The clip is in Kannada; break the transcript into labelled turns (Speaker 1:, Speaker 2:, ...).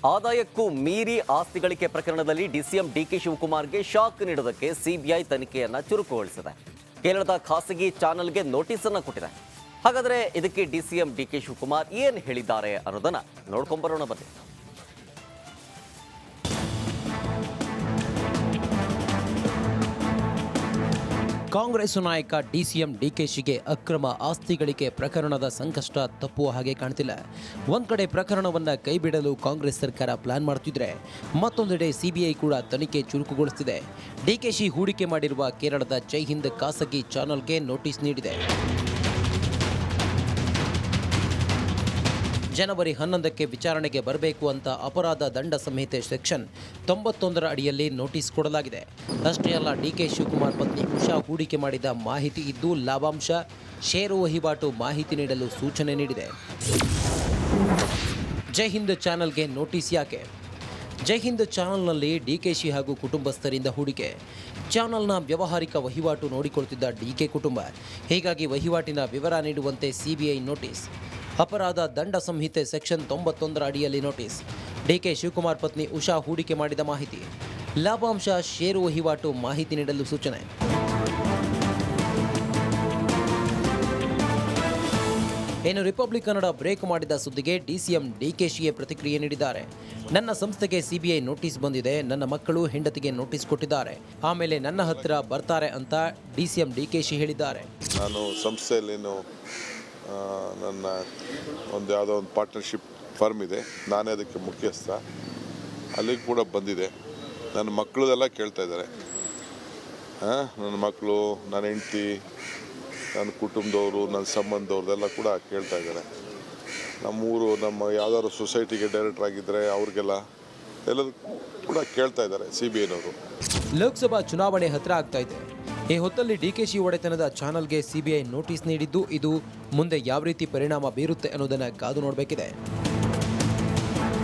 Speaker 1: ಆದಾಯಕ್ಕೂ ಮೀರಿ ಆಸ್ತಿ ಗಳಿಕೆ ಪ್ರಕರಣದಲ್ಲಿ ಡಿಸಿಎಂ ಡಿಕೆ ಶಿವಕುಮಾರ್ಗೆ ಶಾಕ್ ನೀಡೋದಕ್ಕೆ ಸಿಬಿಐ ತನಿಖೆಯನ್ನ ಚುರುಕುಗೊಳಿಸಿದೆ. ಕೇರಳದ ಖಾಸಗಿ ಚಾನೆಲ್ಗೆ ನೋಟಿಸ್ ಅನ್ನು ಕೊಟ್ಟಿದೆ. ಹಾಗಾದರೆ ಇದಕ್ಕೆ ಡಿಸಿಎಂ ಡಿಕೆ ಶಿವಕುಮಾರ್ ಏನು ಹೇಳಿದ್ದಾರೆ ಅನ್ನೋದನ್ನ ನೋಡ್ಕೊಂಬರೋಣ ಬನ್ನಿ.
Speaker 2: ಕಾಂಗ್ರೆಸ್ ನಾಯಕ ಡಿಸಿಎಂ ಡಿಕೆಶಿಗೆ ಅಕ್ರಮ ಆಸ್ತಿ ಗಳಿಕೆ ಪ್ರಕರಣದ ಸಂಕಷ್ಟ ತಪ್ಪುವ ಹಾಗೆ ಕಾಣ್ತಿಲ್ಲ. ಒಂದ್ ಕಡೆ ಪ್ರಕರಣವನ್ನ ಕೈಬಿಡಲು ಕಾಂಗ್ರೆಸ್ ಸರ್ಕಾರ ಪ್ಲಾನ್ ಮಾಡುತ್ತಿದ್ರೆ, ಮತ್ತೊಂದೆಡೆ ಸಿಬಿಐ ಕೂಡ ತನಿಖೆ ಚುರುಕುಗೊಳಿಸುತ್ತಿದೆ. ಡಿಕೆಶಿ ಹೂಡಿಕೆ ಮಾಡಿರುವ ಕೇರಳದ ಜೈ ಹಿಂದ್ ಖಾಸಗಿ ಚಾನೆಲ್ಗೆ ನೋಟಿಸ್ ನೀಡಿದೆ. ಜನವರಿ 11ಕ್ಕೆ ವಿಚಾರಣೆಗೆ ಬರಬೇಕು ಅಂತ ಅಪರಾಧ ದಂಡ ಸಂಹಿತೆ ಸೆಕ್ಷನ್ 91 ಅಡಿಯಲ್ಲಿ ನೋಟಿಸ್ ಕೊಡಲಾಗಿದೆ. ಅಷ್ಟೇ ಅಲ್ಲ, ಡಿಕೆ ಶಿವಕುಮಾರ್ ಪತ್ನಿ ಉಷಾ ಹೂಡಿಕೆ ಮಾಡಿದ ಮಾಹಿತಿ ಇದ್ದು ಲಾಭಾಂಶ, ಷೇರು ವಹಿವಾಟು ಮಾಹಿತಿ ನೀಡಲು ಸೂಚನೆ ನೀಡಿದೆ. ಜೈ ಹಿಂದ್ ಚಾನೆಲ್ಗೆ ನೋಟಿಸ್ ಯಾಕೆ? ಜೈ ಹಿಂದ್ ಚಾನೆಲ್ನಲ್ಲಿ ಡಿಕೆಶಿ ಹಾಗೂ ಕುಟುಂಬಸ್ಥರಿಂದ ಹೂಡಿಕೆ. ಚಾನೆಲ್ನ ವ್ಯಾವಹಾರಿಕ ವಹಿವಾಟು ನೋಡಿಕೊಳ್ತಿದ್ದ ಡಿಕೆ ಕುಟುಂಬ. ಹೀಗಾಗಿ ವಹಿವಾಟಿನ ವಿವರ ನೀಡುವಂತೆ ಸಿಬಿಐ ನೋಟಿಸ್. ಅಪರಾಧ ದಂಡ ಸಂಹಿತೆ ಸೆಕ್ಷನ್ 91 ಅಡಿಯಲ್ಲಿ ನೋಟಿಸ್. ಡಿಕೆ ಶಿವಕುಮಾರ್ ಪತ್ನಿ ಉಷಾ ಹೂಡಿಕೆ ಮಾಡಿದ ಮಾಹಿತಿ, ಲಾಭಾಂಶ, ಷೇರು ವಹಿವಾಟು ಮಾಹಿತಿ ನೀಡಲು ಸೂಚನೆ. ಇನ್ನು ರಿಪಬ್ಲಿಕ್ ಕನ್ನಡ ಬ್ರೇಕ್ ಮಾಡಿದ ಸುದ್ದಿಗೆ ಡಿಸಿಎಂ ಡಿಕೆಶಿಯೇ ಪ್ರತಿಕ್ರಿಯೆ ನೀಡಿದ್ದಾರೆ. ನನ್ನ ಸಂಸ್ಥೆಗೆ ಸಿಬಿಐ ನೋಟಿಸ್ ಬಂದಿದೆ, ನನ್ನ ಮಕ್ಕಳು ಹೆಂಡತಿಗೆ ನೋಟಿಸ್ ಕೊಟ್ಟಿದ್ದಾರೆ, ಆಮೇಲೆ ನನ್ನ ಹತ್ತಿರ ಬರ್ತಾರೆ ಅಂತ ಡಿಸಿಎಂ ಡಿಕೆಶಿ ಹೇಳಿದ್ದಾರೆ.
Speaker 3: ನಾನು ಸಂಸ್ಥೆಯಲ್ಲೇನು ನನ್ನ ಯಾವುದೋ ಒಂದು ಪಾರ್ಟ್ನರ್ಶಿಪ್ ಫರ್ಮ್ ಇದೆ, ನಾನೇ ಅದಕ್ಕೆ ಮುಖ್ಯಸ್ಥ. ಅಲ್ಲಿಗೆ ಕೂಡ ಬಂದಿದೆ. ನನ್ನ ಮಕ್ಕಳದೆಲ್ಲ ಕೇಳ್ತಾ ಇದ್ದಾರೆ. ನನ್ನ ಮಕ್ಕಳು, ನನ್ನ ಹೆಂಡತಿ, ನನ್ನ ಕುಟುಂಬದವರು, ನನ್ನ ಸಂಬಂಧದವ್ರದ್ದೆಲ್ಲ ಕೂಡ ಕೇಳ್ತಾ ಇದ್ದಾರೆ. ನಮ್ಮೂರು, ನಮ್ಮ ಯಾವ್ದಾದ್ರು ಸೊಸೈಟಿಗೆ ಡೈರೆಕ್ಟರ್ ಆಗಿದ್ದರೆ ಅವ್ರಿಗೆಲ್ಲ ಎಲ್ಲರೂ ಕೂಡ ಕೇಳ್ತಾ ಇದ್ದಾರೆ ಸಿಬಿಐನವರು.
Speaker 2: ಲೋಕಸಭಾ ಚುನಾವಣೆ ಹತ್ರ ಆಗ್ತಾ ಇದೆ. ಈ ಹೊತ್ತಲ್ಲಿ ಡಿಕೆಶಿ ಒಡೆತನದ ಚಾನೆಲ್ಗೆ ಸಿಬಿಐ ನೋಟಿಸ್ ನೀಡಿದ್ದು, ಇದು ಮುಂದೆ ಯಾವ ರೀತಿ ಪರಿಣಾಮ ಬೀರುತ್ತೆ ಅನ್ನೋದನ್ನ ಕಾದು ನೋಡಬೇಕಿದೆ.